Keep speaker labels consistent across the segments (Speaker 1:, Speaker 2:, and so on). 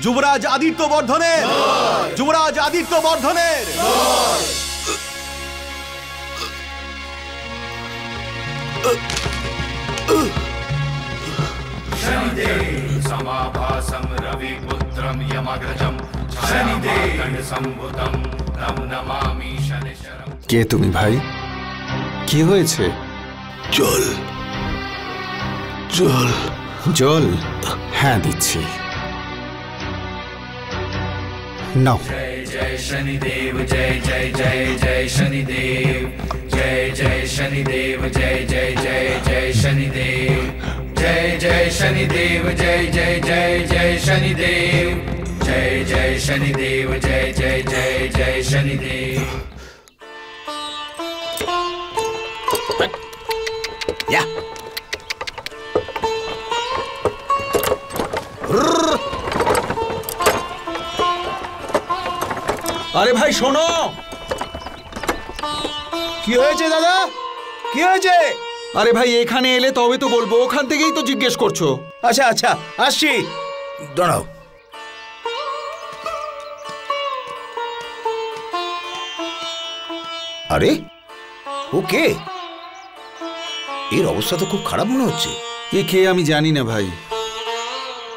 Speaker 1: যুবরাজ আদিত্য বর্ধনের, যুবরাজ আদিত্য বর্ধনের।
Speaker 2: शनिदेव समाभासं रविपुत्रं यमग्रजं शनिदेव दण्डसम्भुतं तं नमामि शनिश्चरं।
Speaker 3: কে তুমি ভাই? কি হয়েছে?
Speaker 4: জল জল
Speaker 3: জল? হ্যাঁ দিচ্ছি, নাও।
Speaker 2: जय जय शनिदेव जय जय जय जय शनिदेव जय जय शनिदेव जय जय जय जय शनिदेव जय जय शनिदेव जय जय जय जय शनिदेव जय जय शनिदेव जय जय जय जय शनिदेव।
Speaker 4: या
Speaker 3: আরে ভাই শোনো।
Speaker 4: কি হয়েছে দাদা? কি হয়েছে?
Speaker 3: আরে ভাই এখানে এলে তবে তো বলবো, ওখান থেকেই তো জিজ্ঞেস করছো।
Speaker 4: আচ্ছা আচ্ছা আসছি, দাঁড়াও। আরে ওকে, এর অবস্থা তো খুব খারাপ মনে হচ্ছে।
Speaker 3: এ কে আমি জানি না ভাই,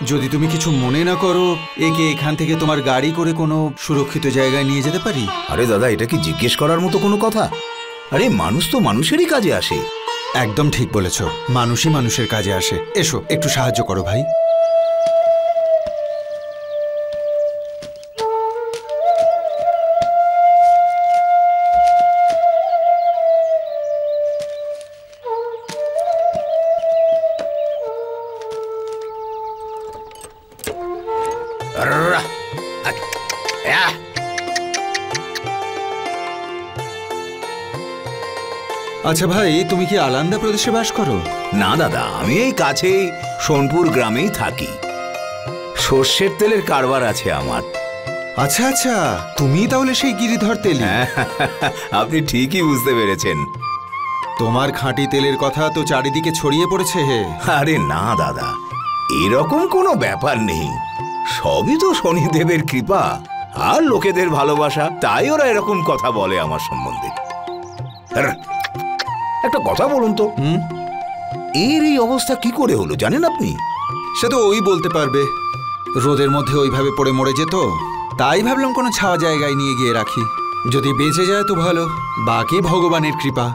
Speaker 3: যদি তুমি কিছু মনে না করো একে এখান থেকে তোমার গাড়ি করে কোনো সুরক্ষিত জায়গায় নিয়ে যেতে পারি?
Speaker 4: আরে দাদা, এটা কি জিজ্ঞেস করার মতো কোনো কথা? আরে মানুষ তো মানুষেরই কাজে আসে।
Speaker 3: একদম ঠিক বলেছ, মানুষই মানুষের কাজে আসে। এসো একটু সাহায্য করো ভাই। আচ্ছা ভাই, তুমি কি আলান্দা প্রদেশে বাস করো?
Speaker 4: না দাদা, আমি এই কাছেই সোনপুর গ্রামেই থাকি। সর্ষের তেলের কারবার আছে আমার।
Speaker 3: আচ্ছা আচ্ছা, তুমি তাহলে সেই গিরিধর তেলি?
Speaker 4: আপনি ঠিকই বুঝতে পেরেছেন।
Speaker 3: তোমার খাঁটি তেলের কথা তো চারিদিকে ছড়িয়ে পড়েছে হে।
Speaker 4: আরে না দাদা, এরকম কোনো ব্যাপার নেই। সবই তো শনিদেবের কৃপা আর লোকেদের ভালোবাসা, তাই ওরা এরকম কথা বলে আমার সম্বন্ধে। একটা কথা বলুন তো, এর এই অবস্থা কি করে হলো জানেন আপনি?
Speaker 3: সে তো ওই বলতে পারবে। রোদের মধ্যে ওইভাবে পড়ে মরে যেত, তাই ভাবলাম কোনো ছাওয়া জায়গায় নিয়ে গিয়ে রাখি। যদি বেঁচে যায় তো ভালো, বাকি ভগবানের কৃপা।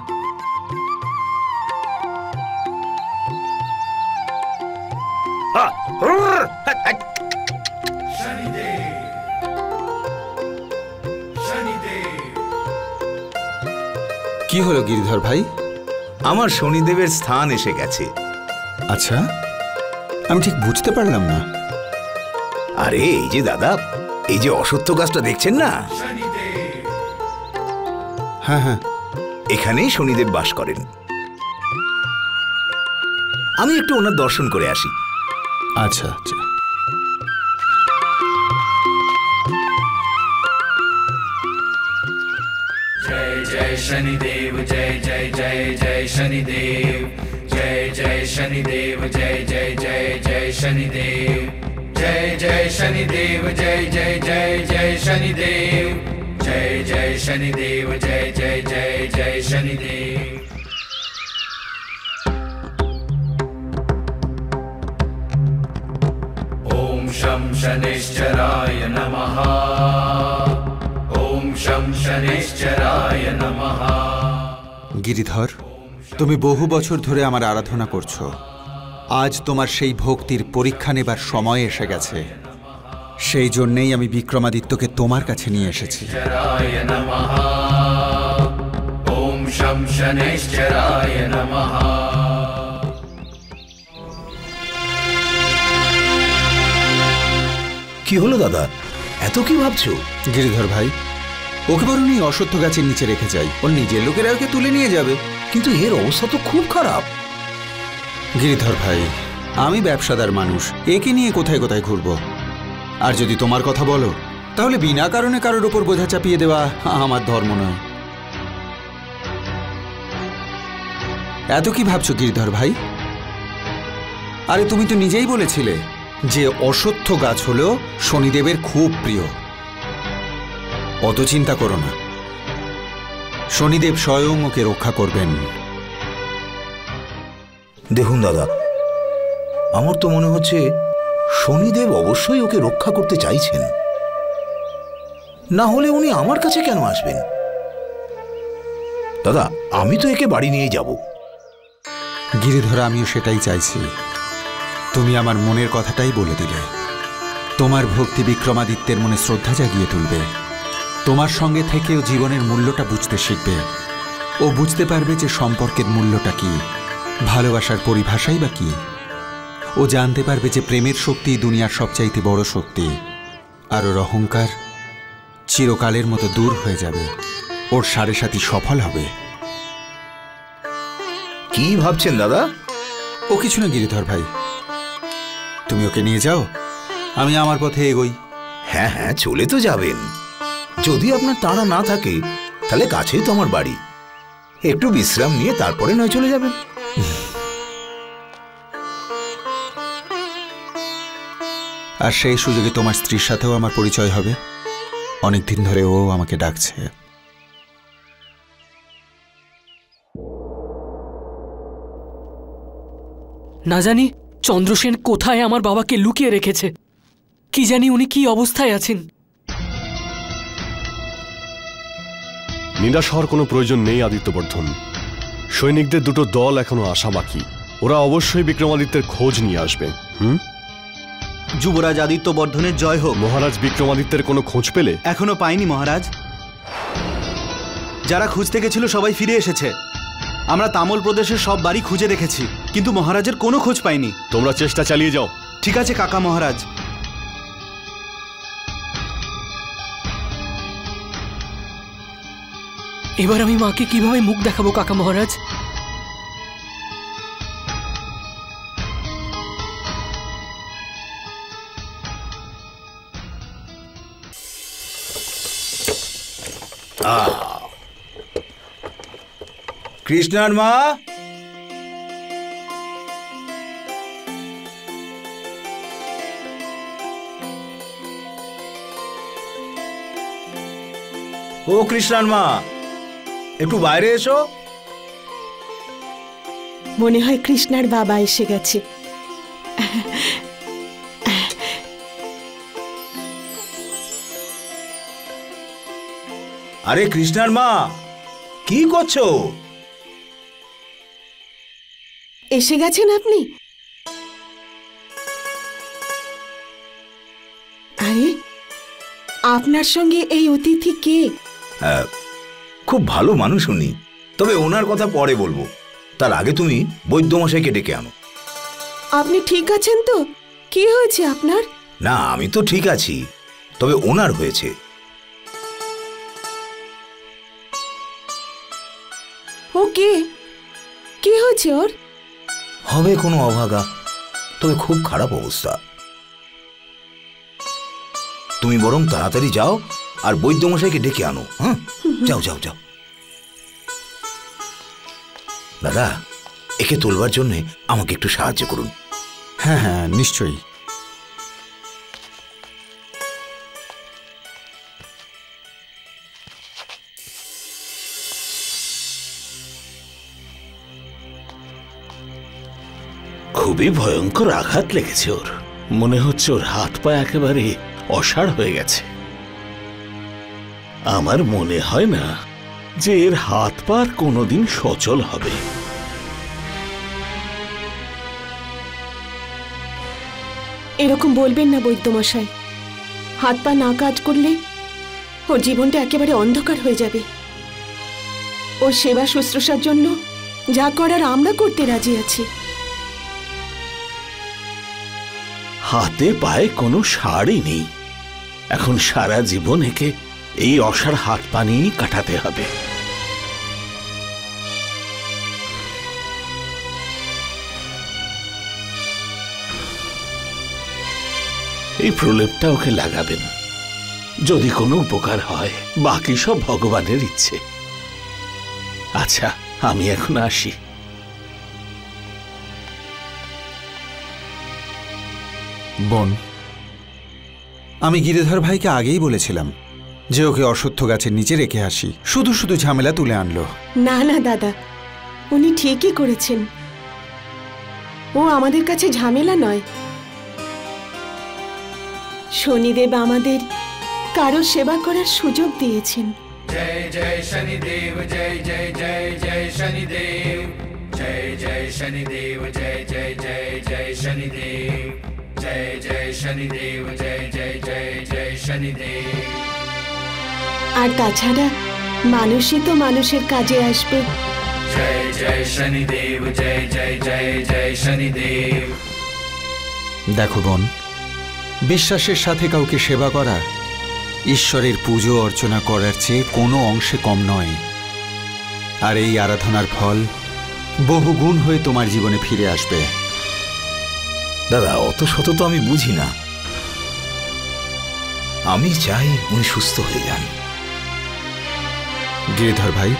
Speaker 3: কি হলো গিরিধর ভাই?
Speaker 4: আমার শনিদেবের স্থান এসে গেছে।
Speaker 3: আচ্ছা, আমি ঠিক বুঝতে পারলাম না।
Speaker 4: আরে এই যে দাদা, এই যে অশ্বত্থ গাছটা দেখছেন না,
Speaker 3: হ্যাঁ হ্যাঁ,
Speaker 4: এখানেই শনিদেব বাস করেন। আমি একটু ওনার দর্শন করে আসি।
Speaker 3: আচ্ছা আচ্ছা।
Speaker 2: जय जय शनिदेव जय जय जय जय शनिदेव जय जय शनिदेव जय जय जय जय शनिदेव जय जय शनिदेव जय जय जय जय शनिदेव जय जय शनिदेव जय जय जय जय शनिदेव। ओम शं शनिश्चराय नमः ओम शं शनिश्चराय नमः।
Speaker 3: গিরিধর, তুমি বহু বছর ধরে আমার আরাধনা করছো। আজ তোমার সেই ভক্তির পরীক্ষা নেবার সময় এসে গেছে। সেই জন্যেই আমি বিক্রমাদিত্যকে তোমার কাছে নিয়ে এসেছি।
Speaker 2: ওম শং শনিশ্চরায় নমঃ।
Speaker 4: কি হলো দাদা, এত কি ভাবছো?
Speaker 3: গিরিধর ভাই, ওকে বরং এই অশ্বত্থ গাছের নিচে রেখে যাই, ওর নিজের লোকেরা ওকে তুলে নিয়ে যাবে।
Speaker 4: কিন্তু এর অবস্থা তো খুব খারাপ।
Speaker 3: গিরিধর ভাই, আমি ব্যবসাদার মানুষ, একে নিয়ে কোথায় কোথায় ঘুরবো। আর যদি তোমার কথা বলো, তাহলে বিনা কারণে কারোর ওপর বোঝা চাপিয়ে দেওয়া আমার ধর্ম নয়। এত কি ভাবছো গিরিধর ভাই? আরে তুমি তো নিজেই বলেছিলে যে অশ্বত্থ গাছ হলো শনিদেবের খুব প্রিয়। অত চিন্তা করো না, শনিদেব স্বয়ং ওকে রক্ষা করবেন।
Speaker 4: দেখুন দাদা, আমার তো মনে হচ্ছে শনিদেব অবশ্যই ওকে রক্ষা করতে চাইছেন, না হলে উনি আমার কাছে কেন আসবেন? দাদা, আমি তো একে বাড়ি নিয়ে যাব।
Speaker 3: গিরিধর, আমিও সেটাই চাইছি। তুমি আমার মনের কথাটাই বলে দিলে। তোমার ভক্তি বিক্রমাদিত্যের মনে শ্রদ্ধা জাগিয়ে তুলবে। তোমার সঙ্গে থেকেও জীবনের মূল্যটা বুঝতে শিখবে। ও বুঝতে পারবে যে সম্পর্কের মূল্যটা কি, ভালোবাসার পরিভাষাই বা কি। ও জানতে পারবে যে প্রেমের শক্তি দুনিয়ার সবচাইতে বড় শক্তি। আর ওর অহংকার চিরকালের মতো দূর হয়ে যাবে। ওর সাড়ে সাথী সফল হবে।
Speaker 4: কি ভাবছেন দাদা?
Speaker 3: ও কিছু না গিরিধর ভাই, তুমি ওকে নিয়ে যাও, আমি আমার পথে এগোই।
Speaker 4: হ্যাঁ হ্যাঁ, চলে তো যাবেন। যদি আপনার তাড়া না থাকে তাহলে কাছেই তো আমার বাড়ি, একটু বিশ্রাম নিয়ে তারপরে নয় চলে যাবেন।
Speaker 3: আর সেই সুযোগে তোমার স্ত্রীর সাথেও আমার পরিচয় হবে। অনেকদিন ধরে ও আমাকে ডাকছে।
Speaker 5: না জানি চন্দ্রসেন কোথায় আমার বাবাকে লুকিয়ে রেখেছে। কি জানি উনি কি অবস্থায় আছেন।
Speaker 1: নিরাশ হওয়ার কোনো প্রয়োজন নেই আদিত্যবর্ধন। সৈনিকদের দুটো দল এখনো আসা বাকি। ওরা অবশ্যই বিক্রমাদিত্যের খোঁজ নিয়ে আসবে।
Speaker 6: যুবরাজ আদিত্যবর্ধনের জয় হোক।
Speaker 1: মহারাজ বিক্রমাদিত্যের কোনো খোঁজ পেলে?
Speaker 6: এখনো পাইনি মহারাজ। যারা খুঁজতে গেছিল সবাই ফিরে এসেছে। আমরা তামল প্রদেশের সব বাড়ি খুঁজে দেখেছি, কিন্তু মহারাজের কোনো খোঁজ পাইনি।
Speaker 1: তোমরা চেষ্টা চালিয়ে যাও।
Speaker 6: ঠিক আছে কাকা মহারাজ।
Speaker 5: এবার আমি মাকে কিভাবে মুখ দেখাবো কাকা মহারাজ?
Speaker 4: কৃষ্ণার মা, ও কৃষ্ণার মা, একটু বাইরে এসো।
Speaker 7: মনে হয় কৃষ্ণার বাবা এসে গেছে।
Speaker 4: আরে কৃষ্ণার মা, কি করছো?
Speaker 7: এসে গেছেন আপনি? আরে আপনার সঙ্গে এই অতিথি কে?
Speaker 4: খুব ভালো মানুষ উনি, তবে ওনার কথা পরে বলবো। তার আগে তুমি বৈদ্যমশাইকে ডেকে আনো।
Speaker 7: আপনি ঠিক আছেন তো? কি হয়েছে আপনার?
Speaker 4: না, আমি তো ঠিক আছি, তবে ওনার হয়েছে।
Speaker 7: ও কে? কি হয়েছে ওর?
Speaker 4: হবে কোনো অভাগা, তবে খুব খারাপ অবস্থা। তুমি বরং তাড়াতাড়ি যাও আর বৈদ্যমশাইকে ডেকে আনো। হ্যাঁ, যাও যাও যাও। দাদা, একে তোলবার জন্য আমাকে একটু সাহায্য করুন।
Speaker 3: হ্যাঁ হ্যাঁ, নিশ্চয়ই।
Speaker 8: খুবই ভয়ঙ্কর আঘাত লেগেছে ওর। মনে হচ্ছে ওর হাত পা একেবারে অসাড় হয়ে গেছে। আমার মনে হয় না যে এর হাত পা আর কোনোদিন সচল হবে।
Speaker 7: এরকম বলবেন না বৈদ্যমশাই। হাত পা না কাজ করলে ওর জীবনটা একেবারে অন্ধকার হয়ে যাবে। ওর সেবা শুশ্রূষার জন্য যা করার আমরা করতে রাজি আছি।
Speaker 8: হাতে পায়ে কোনো সারই নেই। এখন সারা জীবন একে এই অসাড় হাত পা নিয়েই কাটাতে হবে। এই প্রলেপটা ওকে লাগাবেন। যদি কোনো উপকার হয়, বাকি সব ভগবানের ইচ্ছে। আচ্ছা, আমি এখন আসি।
Speaker 3: বোন, আমি গিরিধর ভাইকে আগেই বলেছিলাম যে ওকে অশ্বত্থ গাছের নিচে রেখে আসি, শুধু শুধু ঝামেলা তুলে আনলো।
Speaker 7: না না দাদা, উনি ঠিকই করেছেন। ও আমাদের কাছে ঝামেলা নয়। শনিদেব আমাদের কারো সেবা করার সুযোগ দিয়েছেন।
Speaker 2: जय जय शनिदेव जय जय जय जय शनिदेव जय जय शनिदेव जय जय जय जय शनिदेव जय जय शनिदेव जय जय जय जय शनिदेव।
Speaker 7: আর তাছাড়া মানুষই তো মানুষের কাজে আসবে।
Speaker 2: जय जय शनिदेव जय जय जय जय शनिदेव।
Speaker 3: দেখো বোন, বিশ্বাসের সাথে কাউকে সেবা করা ঈশ্বরের পুজো অর্চনা করার চেয়ে কোনো অংশে কম নয়। আর এই আরাধনার ফল বহু গুণ হয়ে তোমার জীবনে ফিরে আসবে।
Speaker 4: দাদা, অত শত তো আমি বুঝি না। আমি চাই উনি সুস্থ হয়ে যান।
Speaker 3: গিরিধর ভাই,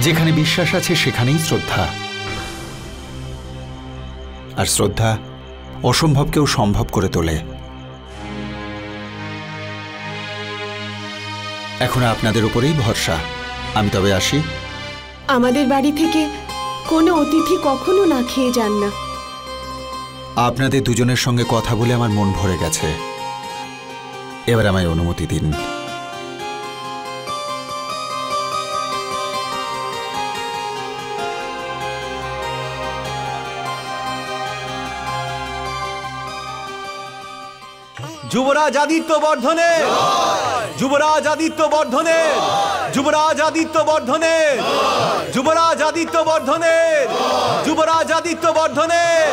Speaker 3: যেখানে বিশ্বাস আছে সেখানেই শ্রদ্ধা, আর শ্রদ্ধা অসম্ভবকেও সম্ভব করে তোলে। এখন আপনাদের উপরেই ভরসা। আমি তবে আসি।
Speaker 7: আমাদের বাড়ি থেকে কোনো অতিথি কখনো না খেয়ে যান না।
Speaker 3: আপনাদের দুজনের সঙ্গে কথা বলে আমার মন ভরে গেছে। এবার আমায় অনুমতি দিন।
Speaker 6: যুবরাজ আদিত্য বর্ধনের, যুবরাজ আদিত্য বর্ধনের, যুবরাজ আদিত্য বর্ধনের, যুবরাজ আদিত্য বর্ধনের, যুবরাজ আদিত্য বর্ধনের।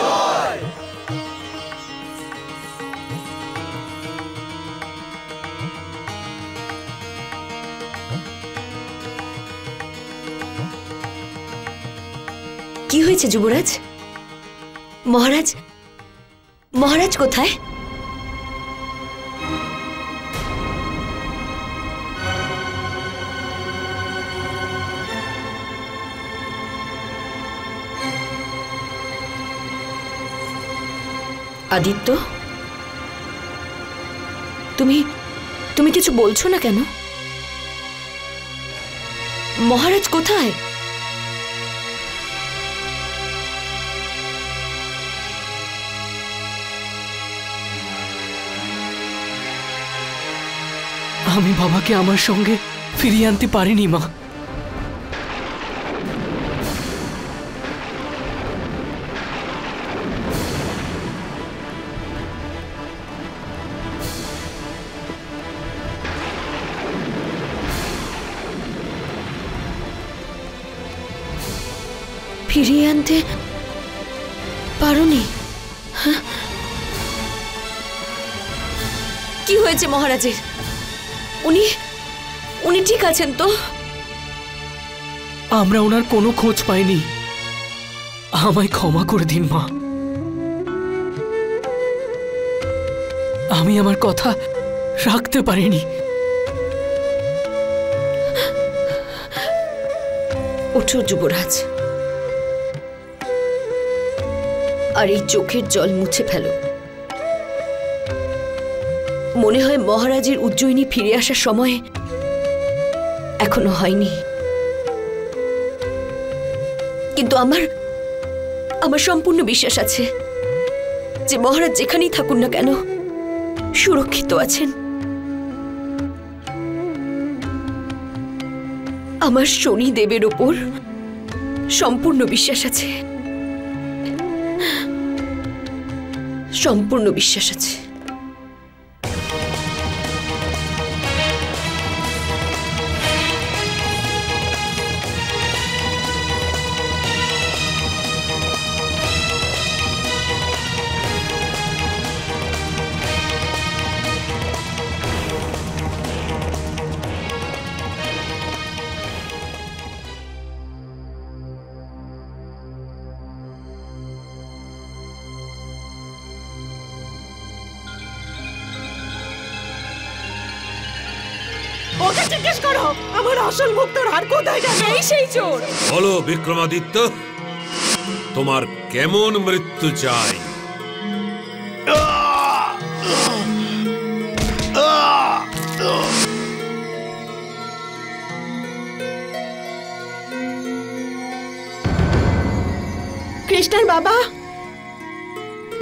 Speaker 9: কি হয়েছে যুবরাজ? মহারাজ, মহারাজ কোথায়? আদিত্য, তুমি তুমি কিছু বলছো না কেন? মহারাজ কোথায়?
Speaker 5: আমি বাবাকে আমার সঙ্গে ফিরিয়ে আনতে পারিনি মা।
Speaker 9: ফিরিয়ে আনতে পারোনি? কি হয়েছে মহারাজের? উনি উনি ঠিক আছেন তো?
Speaker 5: আমরা ওনার কোনো খোঁজ পাইনি। আমায় ক্ষমা করে দিন মা। আমি আমার কথা রাখতে পারিনি।
Speaker 9: ওঠো যুবরাজ, আর এই চোখের জল মুছে ফেলো। মনে হয় মহারাজের উজ্জয়িনী ফিরে আসার সময় এখনো হয়নি, কিন্তু আমার সম্পূর্ণ বিশ্বাস আছে যে মহারাজ যেখানেই থাকুন না কেন সুরক্ষিত আছেন। আমার শনিদেবের ওপর সম্পূর্ণ বিশ্বাস আছে, সম্পূর্ণ বিশ্বাস আছে।
Speaker 7: ওকে জিজ্ঞেস করো আমার আসল মুক্তোর হার কোথায় গেল। এই সেই চোর।
Speaker 10: বলো বিক্রমাদিত্য, তোমার কেমন মৃত্যু চাই?
Speaker 7: কৃষ্ণার বাবা,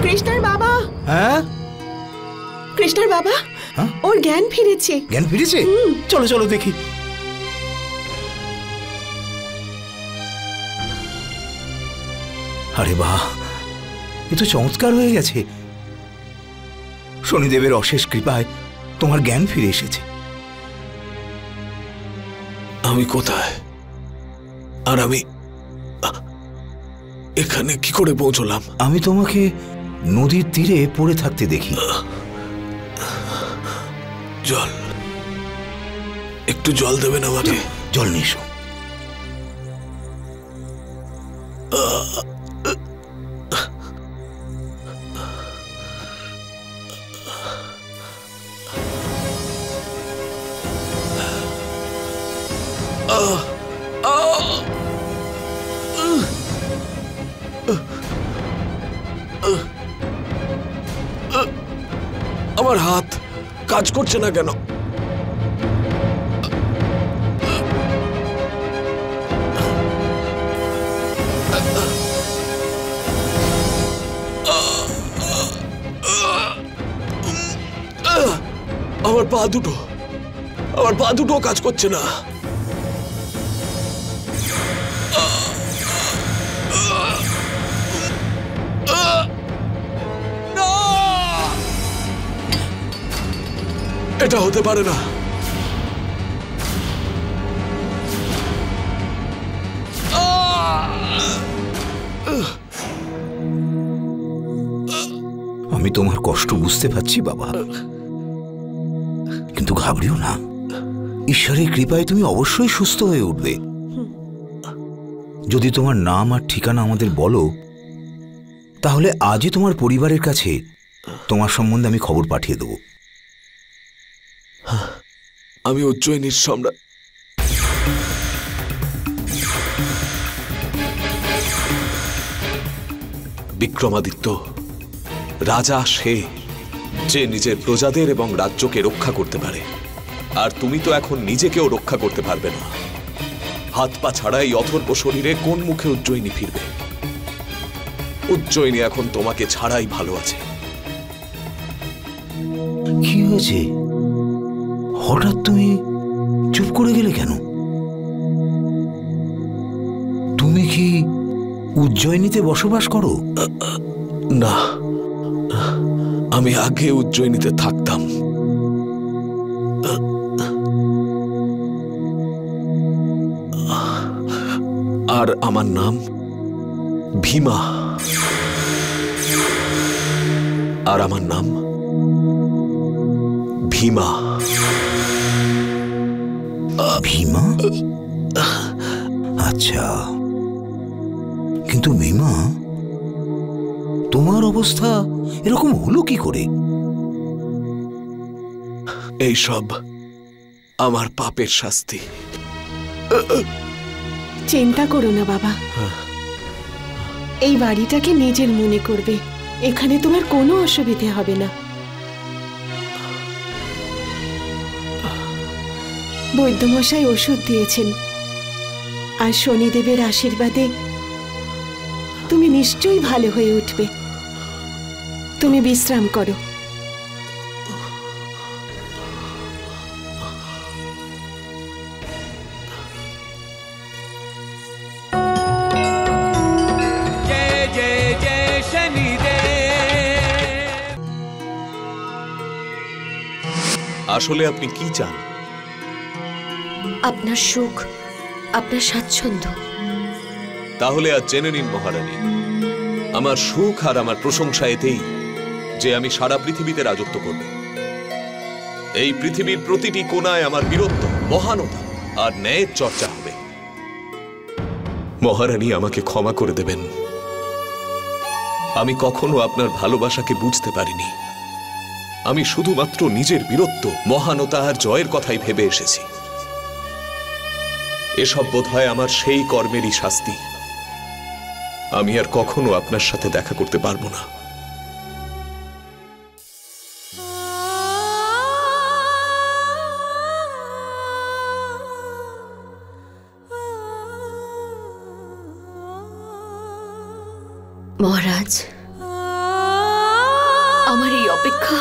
Speaker 7: কৃষ্ণার বাবা,
Speaker 4: হ্যাঁ
Speaker 7: কৃষ্ণার বাবা,
Speaker 4: হ্যাঁ?
Speaker 7: ওর জ্ঞান ফিরেছে।
Speaker 4: জ্ঞান ফিরেছে? চলো চলো দেখি। আরে বাহ, এ তো চমৎকার হয়ে গেছে। শনিদেবের অশেষ কৃপায় তোমার জ্ঞান ফিরে এসেছে।
Speaker 8: আমি কোথায় আর আমি এখানে কি করে পৌঁছলাম?
Speaker 4: আমি তোমাকে নদীর তীরে পড়ে থাকতে দেখি।
Speaker 8: জল, একটু জল দেবেন আমাকে?
Speaker 4: জল নিয়ে এসো।
Speaker 8: আমার হাত কাজ করছে না কেন? আমার পা দুটো কাজ করছে না। এটা হতে পারে না।
Speaker 4: আমি তোমার কষ্ট বুঝতে পারছি বাবা, কিন্তু ঘাবড়িও না। ঈশ্বরের কৃপায় তুমি অবশ্যই সুস্থ হয়ে উঠবে। যদি তোমার নাম আর ঠিকানা আমাদের বলো, তাহলে আজই তোমার পরিবারের কাছে তোমার সম্বন্ধে আমি খবর পাঠিয়ে দেব।
Speaker 8: আমি উজ্জয়িনীর সম্রাট। বিক্রমাদিত্য রাজা সে যে নিজের প্রজাদের এবং রাজ্যকে রক্ষা করতে পারে, আর তুমি তো এখন নিজেকেও রক্ষা করতে পারবে না। হাত পা ছাড়া এই অথর্ব শরীরে কোন মুখে উজ্জয়িনী ফিরবে? উজ্জয়িনী এখন তোমাকে ছাড়াই ভালো আছে।
Speaker 4: কি হয়েছে? হঠাৎ তুমি চুপ করে গেলে কেন? তুমি কি উজ্জয়িনীতে বসবাস করো?
Speaker 8: না, আমি আগে উজ্জয়িনীতে থাকতাম। আর আমার নাম ভীমা। আর আমার নাম ভীমা।
Speaker 4: ভীমা? আচ্ছা, কিন্তু ভীমা, তোমার অবস্থা এরকম হলো কি করে?
Speaker 8: এইসব আমার পাপের শাস্তি।
Speaker 7: চিন্তা করো না বাবা, এই বাড়িটাকে নিজের মনে করবে। এখানে তোমার কোনো অসুবিধে হবে না। বৈদ্যমশাই ওষুধ দিয়েছেন, আর শনিদেবের আশীর্বাদে তুমি নিশ্চয়ই ভালো হয়ে উঠবে। তুমি বিশ্রাম করো।
Speaker 2: जय जय जय शनिदेव।
Speaker 8: আসলে আপনি কি চান?
Speaker 9: আপনার সুখ, আপনার স্বাচ্ছন্দ্য।
Speaker 8: তাহলে আজ জেনে নিন মহারানী, আমার সুখ আর আমার প্রশংসা এতেই যে আমি সারা পৃথিবীতে রাজত্ব করব। এই পৃথিবীর প্রতিটি কোণায় আমার বীরত্ব, মহানতা আর ন্যায়ের চর্চা হবে। মহারানী আমাকে ক্ষমা করে দেবেন। আমি কখনো আপনার ভালোবাসাকে বুঝতে পারিনি। আমি শুধুমাত্র নিজের বীরত্ব, মহানতা আর জয়ের কথাই ভেবে এসেছি। এসব বোধহয় আমার সেই কর্মেরই শাস্তি। আমি আর কখনো আপনার সাথে দেখা করতে পারবো না।
Speaker 9: মহারাজ, আমার এই অপেক্ষা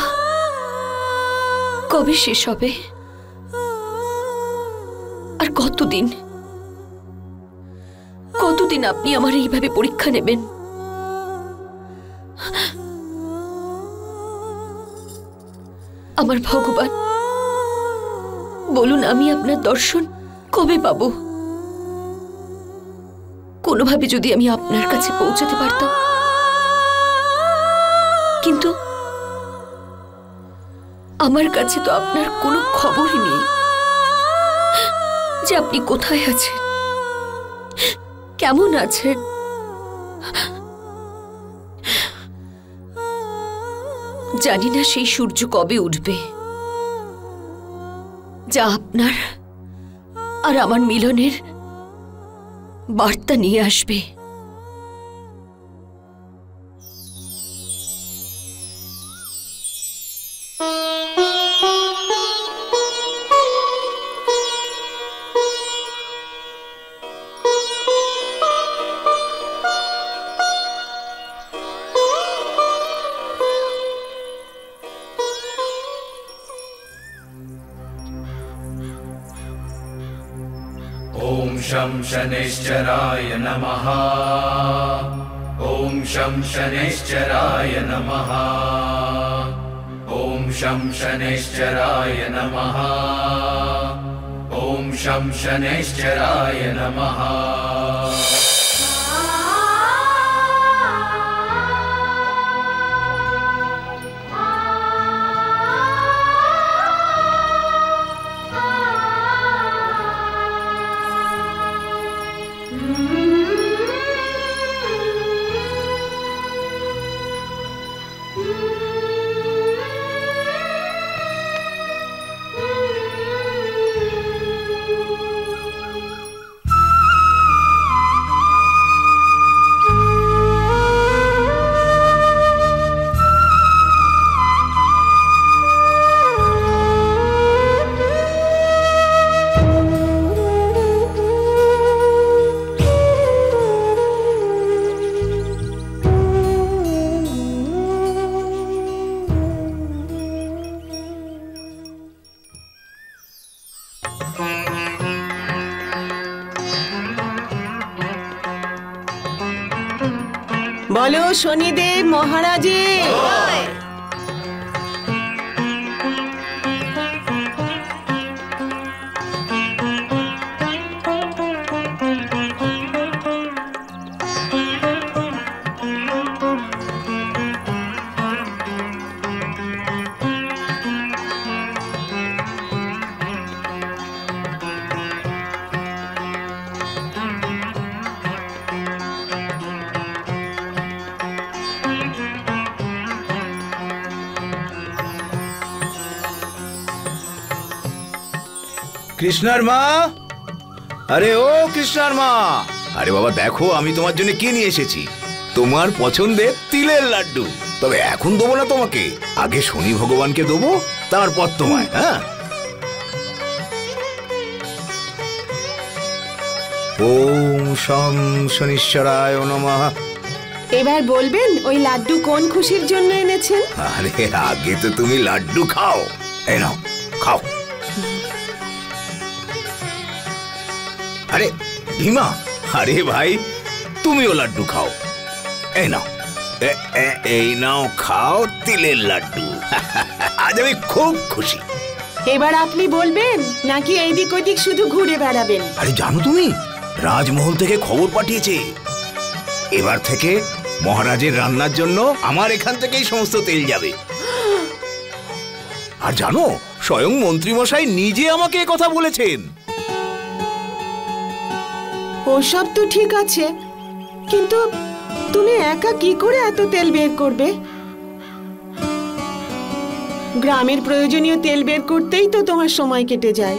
Speaker 9: কবে শেষ হবে? আর কতদিন কতদিন আপনি আমার এইভাবে পরীক্ষা নেবেন? আমার ভগবান, বলুন আমি আপনার দর্শন কবে পাবো? কোনোভাবে যদি আমি আপনার কাছে পৌঁছাতে পারতাম, কিন্তু আমার কাছে তো আপনার কোনো খবরই নেই যে আপনি কোথায় আছেন, কেমন আছেন। জানি না সেই সূর্য কবে উঠবে যা আপনার আর আমার মিলনের বার্তা নিয়ে আসবে।
Speaker 2: ॐ शं शनैश्चराय नमः। ॐ शं शनैश्चराय नमः। ॐ शं शनैश्चराय नमः। ॐ शं शनैश्चराय नमः।
Speaker 7: বলো শনিদেব মহারাজের।
Speaker 4: কৃষ্ণার মা, আরে ও কৃষ্ণার মা, আরে বাবা দেখো আমি তোমার জন্য কি নিয়ে এসেছি। তোমার পছন্দের তিলের লাড্ডু। তবে এখন দেবো না তোমাকে, আগে শনি ভগবানকে দেবো, তারপর তোমায়। হ্যাঁ, ওম শং শনিশ্বরায় নমঃ।
Speaker 7: এবার বলবেন ওই লাড্ডু কোন খুশির জন্য এনেছেন?
Speaker 4: আরে আগে তো তুমি লাড্ডু খাও। এই নাও খাও। আরে ভীমা, আরে ভাই তুমিও লাড্ডু খাও। এই নাও, এই নাও খাও তিলের লাড্ডু। আজ আমি খুব খুশি।
Speaker 7: এবার আপনি বলবেন নাকি এইদিক ওইদিক শুধু ঘুরে বেড়াবেন?
Speaker 4: আরে জানো তুমি, রাজমহল থেকে খবর পাঠিয়েছে এবার থেকে মহারাজের রান্নার জন্য আমার এখান থেকেই সমস্ত তেল যাবে। আর জানো, স্বয়ং মন্ত্রীমশাই নিজে আমাকে কথা বলেছেন।
Speaker 7: ওসব তো ঠিক আছে, কিন্তু তুমি একা কি করে এত তেল বের করবে? গ্রামের প্রয়োজনীয় তেল বের করতেই তো তোমার সময় কেটে যায়।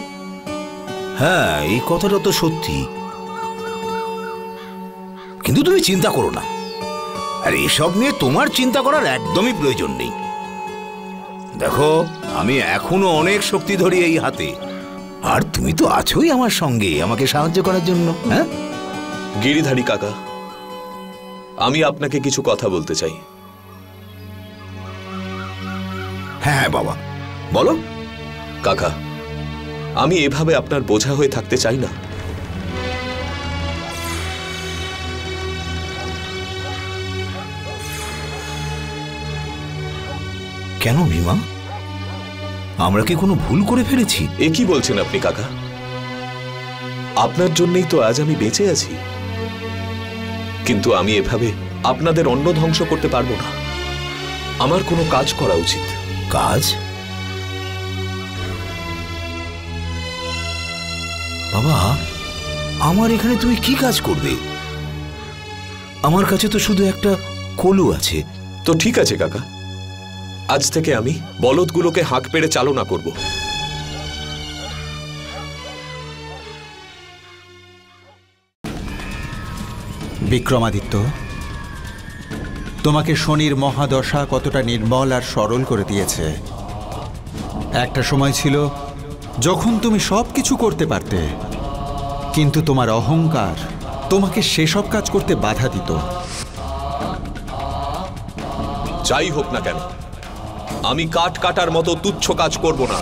Speaker 4: হ্যাঁ, এই কথাটা তো সত্যি, কিন্তু তুমি চিন্তা করো না। আর এসব নিয়ে তোমার চিন্তা করার একদমই প্রয়োজন নেই। দেখো, আমি এখনো অনেক শক্তি ধরি এই হাতে, আর তুমি তো আছোই আমার সঙ্গে আমাকে সাহায্য করার জন্য। হ্যাঁ
Speaker 8: গিরিধারী কাকা, আমি আপনাকে কিছু কথা বলতে চাই।
Speaker 4: হ্যাঁ হ্যাঁ বাবা, বলো।
Speaker 8: কাকা, আমি এভাবে আপনার বোঝা হয়ে থাকতে চাই না।
Speaker 4: কেন ভীমা, আমরা কি কোনো ভুল করে ফেলেছি?
Speaker 8: এ কি বলছেন আপনি কাকা? আপনার জন্যই তো আজ আমি বেঁচে আছি। কিন্তু আমি এভাবে আপনাদের অন্ন ধ্বংস করতে পারবো না। আমার কোনো কাজ করা উচিত।
Speaker 4: কাজ? বাবা, আমার এখানে তুমি কি কাজ করবে? আমার কাছে তো শুধু একটা কলু আছে।
Speaker 8: তো ঠিক আছে কাকা, আজ থেকে আমি বলদগুলোকে হাঁক পেড়ে চালনা করব।
Speaker 3: বিক্রমাদিত্য, তোমাকে শনির মহাদশা কতটা নির্মল আর সরল করে দিয়েছে। একটা সময় ছিল যখন তুমি সব কিছু করতে পারতে, কিন্তু তোমার অহংকার তোমাকে সেসব কাজ করতে বাধা দিত।
Speaker 8: যাই হোক না কেন, আমি কাঠ কাটার মতো তুচ্ছ কাজ করব না।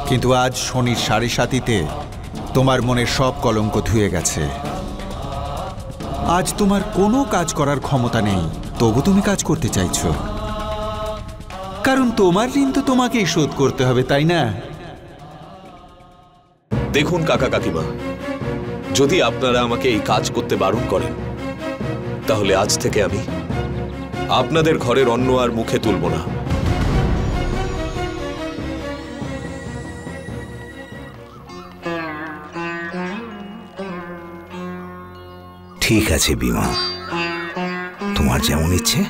Speaker 3: কিন্তু আজ শনির সাড়ে সাতিতে তোমার মনের সব কলঙ্ক ধুয়ে গেছে। আজ তোমার কোনো কাজ করার ক্ষমতা নেই, তবু তুমি কাজ করতে চাইছো। কারণ তোমার ঋণ তো তোমাকেই শোধ করতে হবে, তাই না?
Speaker 8: দেখুন কাকা কাকিমা, যদি আপনারা আমাকে এই কাজ করতে বারণ করেন, তাহলে আজ থেকে আমি আপনাদের ঘরের অন্ন আর মুখে তুলব না।
Speaker 4: ঠিক আছে ভীমা, তোমার যেমন ইচ্ছে।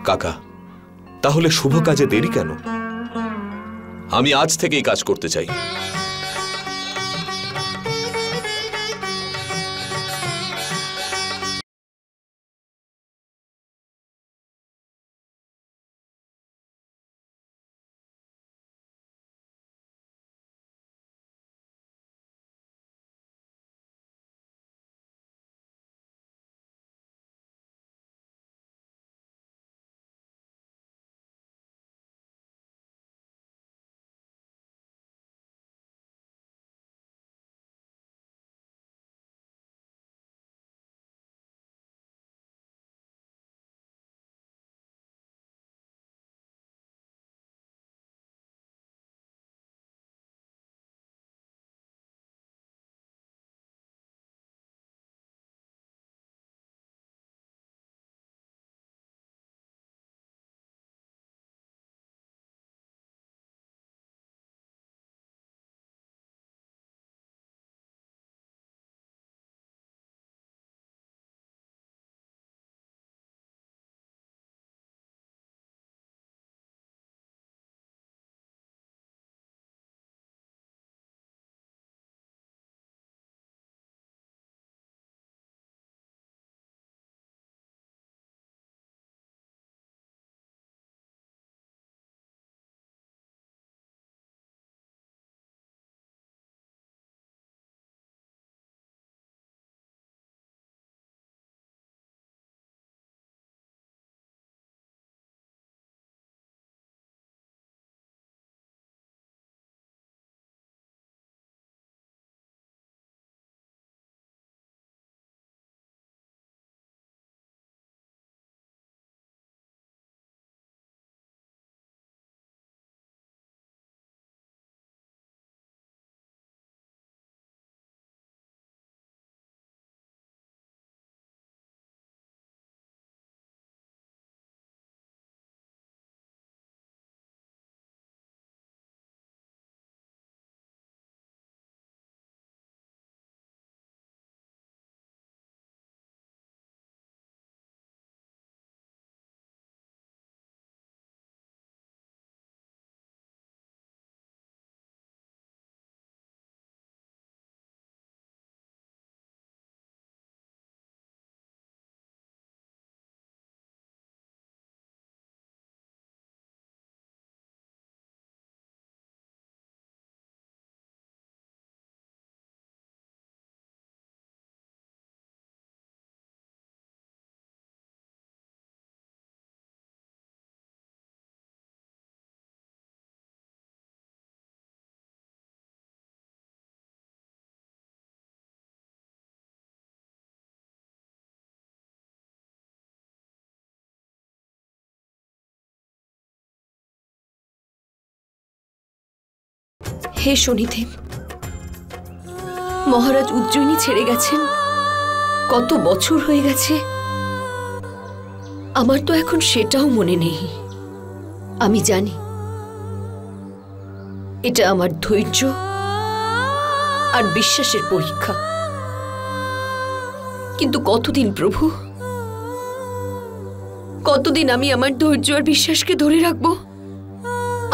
Speaker 8: কাকা, তাহলে শুভ কাজে দেরি কেন? আমি আজ থেকেই কাজ করতে চাই।
Speaker 9: হে শনিদেব, মহারাজ উজ্জয়িনী ছেড়ে গেছেন, কত বছর হয়ে গেছে, আমার তো এখন সেটাও মনে নেই। আমি জানি এটা আমার ধৈর্য আর বিশ্বাসের পরীক্ষা। কিন্তু কতদিন প্রভু, কতদিন আমি আমার ধৈর্য আর বিশ্বাসকে ধরে রাখবো?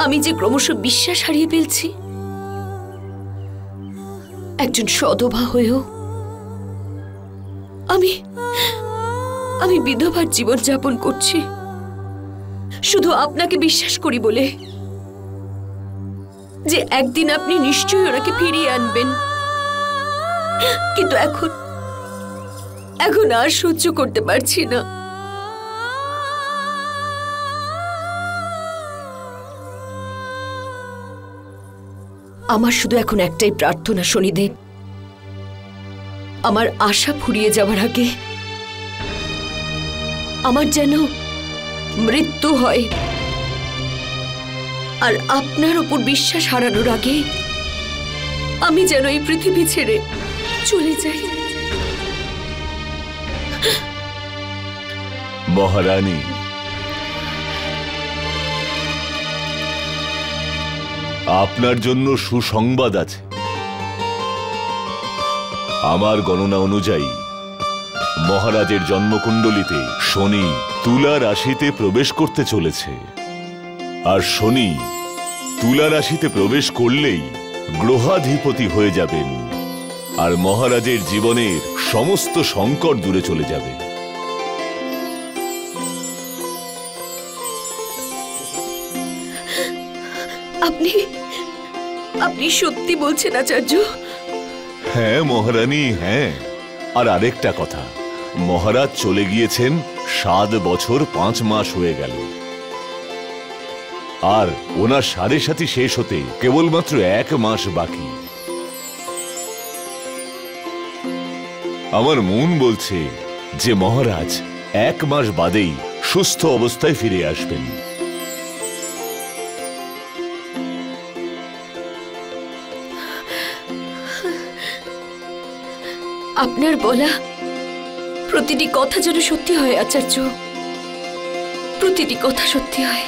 Speaker 9: আমি যে ক্রমশ বিশ্বাস হারিয়ে ফেলছি। একজন সধবা হয়েও আমি বিধবার জীবন যাপন করছি, শুধু আপনাকে বিশ্বাস করি বলে যে একদিন আপনি নিশ্চয়ই ওনাকে ফিরিয়ে আনবেন। কিন্তু এখন আর সহ্য করতে পারছি না। আমার শুধু এখন একটাই প্রার্থনা শনিদেব, আমার আশা ফুরিয়ে যাওয়ার আগে আমার যেন মৃত্যু হয়, আর আপনার উপর বিশ্বাস হারানোর আগে আমি যেন এই পৃথিবী ছেড়ে চলে যাই।
Speaker 10: মহারানী, আপনার জন্য সুসংবাদ আছে। আমার গণনা অনুযায়ী মহারাজের জন্মকুণ্ডলিতে শনি তুলা রাশিতে প্রবেশ করতে চলেছে, আর শনি তুলা রাশিতে প্রবেশ করলেই গ্রহাধিপতি হয়ে যাবেন, আর মহারাজের জীবনের সমস্ত সংকট দূরে চলে যাবে।
Speaker 9: আপনি সত্যি বলছেন আচার্য?
Speaker 10: হ্যাঁ মহারানী, হ্যাঁ। আর আরেকটা কথা, মহারাজ চলে গিয়েছেন 7 বছর 5 মাস হয়ে গেল, আর ওনার সাড়ে সাথী শেষ হতে কেবলমাত্র 1 মাস বাকি। আমার মন বলছে যে মহারাজ 1 মাস বাদেই সুস্থ অবস্থায় ফিরে আসবেন।
Speaker 9: আপনার বলা প্রতিটি কথা যেন সত্যি হয় আচার্য, প্রতিটি কথা সত্যি হয়।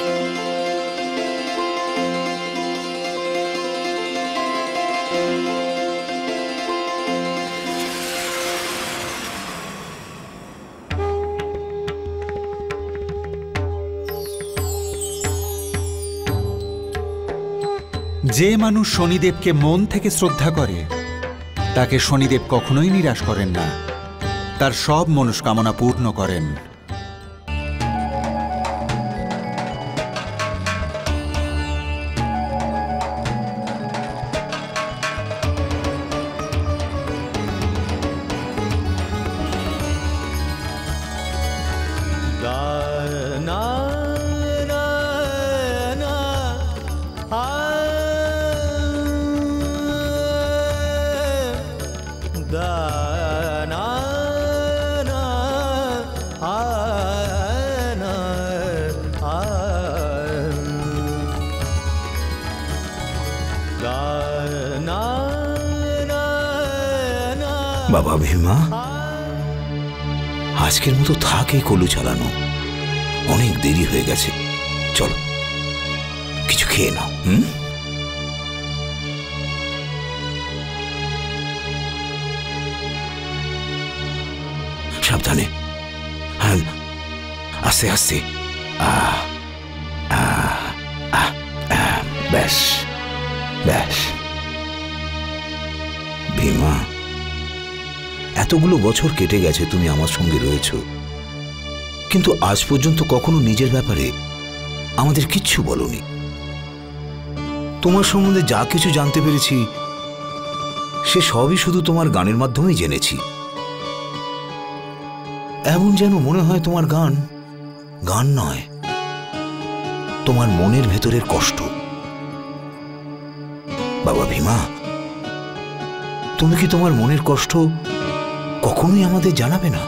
Speaker 3: যে মানুষ শনিদেবকে মন থেকে শ্রদ্ধা করে তাকে শনিদেব কখনোই নিরাশ করেন না, তার সব মনস্কামনা পূর্ণ করেন।
Speaker 4: বাবা ভীমা, আজকের মতো থাক এই কলু চালানো, অনেক দেরি হয়ে গেছে। চলো কিছু খেয়ে নাও। সাবধানে, হ্যাঁ, আস্তে আস্তে। ব্যাস ব্যাস। ভীমা, এতগুলো বছর কেটে গেছে তুমি আমার সঙ্গে রয়েছো, কিন্তু আজ পর্যন্ত কখনো নিজের ব্যাপারে আমাদের কিচ্ছু বলনি। তোমার সম্বন্ধে যা কিছু জানতে পেরেছি সে সবই শুধু তোমার গানের মাধ্যমেই জেনেছি। এমন যেন মনে হয় তোমার গান গান নয়, তোমার মনের ভেতরের কষ্ট। বাবা ভীমা, তুমি কি তোমার মনের কষ্ট কখনোই আমাদের জানাবে না?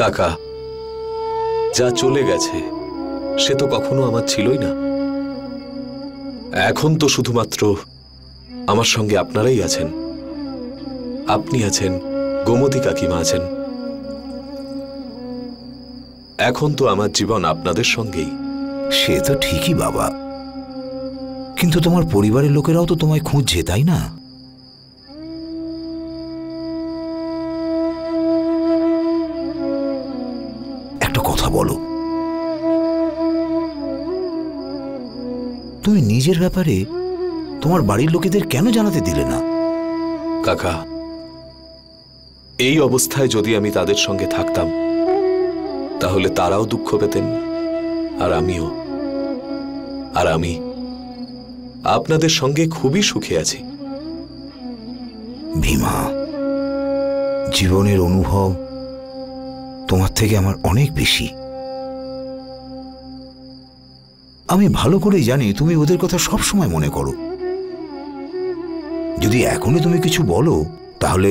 Speaker 8: কাকা, যা চলে গেছে সে তো কখনো আমার ছিলই না। এখন তো শুধুমাত্র আমার সঙ্গে আপনারাই আছেন, আপনি আছেন, গোমতী কাকিমা আছেন। এখন তো আমার জীবন আপনাদের সঙ্গেই।
Speaker 4: সে তো ঠিকই বাবা, কিন্তু তোমার পরিবারের লোকেরাও তো তোমায় খুঁজছে, তাই না? একটা কথা বলো, তুমি নিজের ব্যাপারে তোমার বাড়ির লোকেদের কেন জানাতে দিলে না?
Speaker 8: কাকা, এই অবস্থায় যদি আমি তাদের সঙ্গে থাকতাম তাহলে তারাও দুঃখ পেতেন, আর আমিও। আর আমি আপনাদের সঙ্গে খুবই সুখে আছি।
Speaker 4: ভীমা, জীবনের অনুভব তোমার থেকে আমার অনেক বেশি। আমি ভালো করেই জানি তুমি ওদের কথা সব সময় মনে করো। যদি এখনই তুমি কিছু বলো তাহলে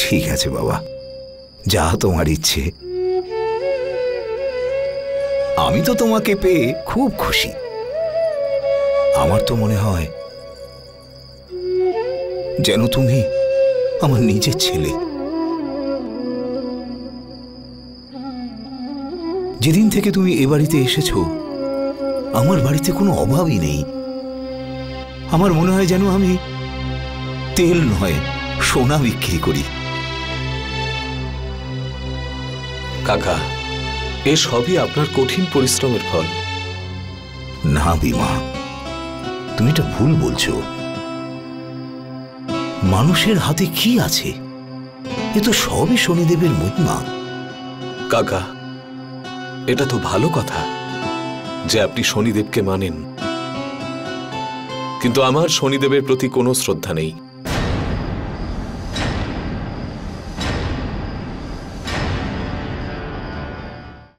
Speaker 4: ঠিক আছে বাবা, যা তোমার ইচ্ছে। আমি তো তোমাকে পেয়ে খুব খুশি। আমার তো মনে হয় যেন তুমি আমার নিজের ছেলে। যেদিন থেকে তুমি এ বাড়িতে এসেছো, আমার বাড়িতে কোনো অভাবই নেই। আমার মনে হয় যেন আমি তেল নয়, সোনা বিক্রি করি।
Speaker 8: কাকা, এ সবই আপনার কঠিন পরিশ্রমের ফল।
Speaker 4: না বিমা, তুমি এটা ভুল বলছো। মানুষের হাতে কি আছে? এ তো সবই শনিদেবের মহিমা।
Speaker 8: কাকা, এটা তো ভালো কথা যে আপনি শনিদেবকে মানেন, কিন্তু আমার শনিদেবের প্রতি কোনো শ্রদ্ধা নেই।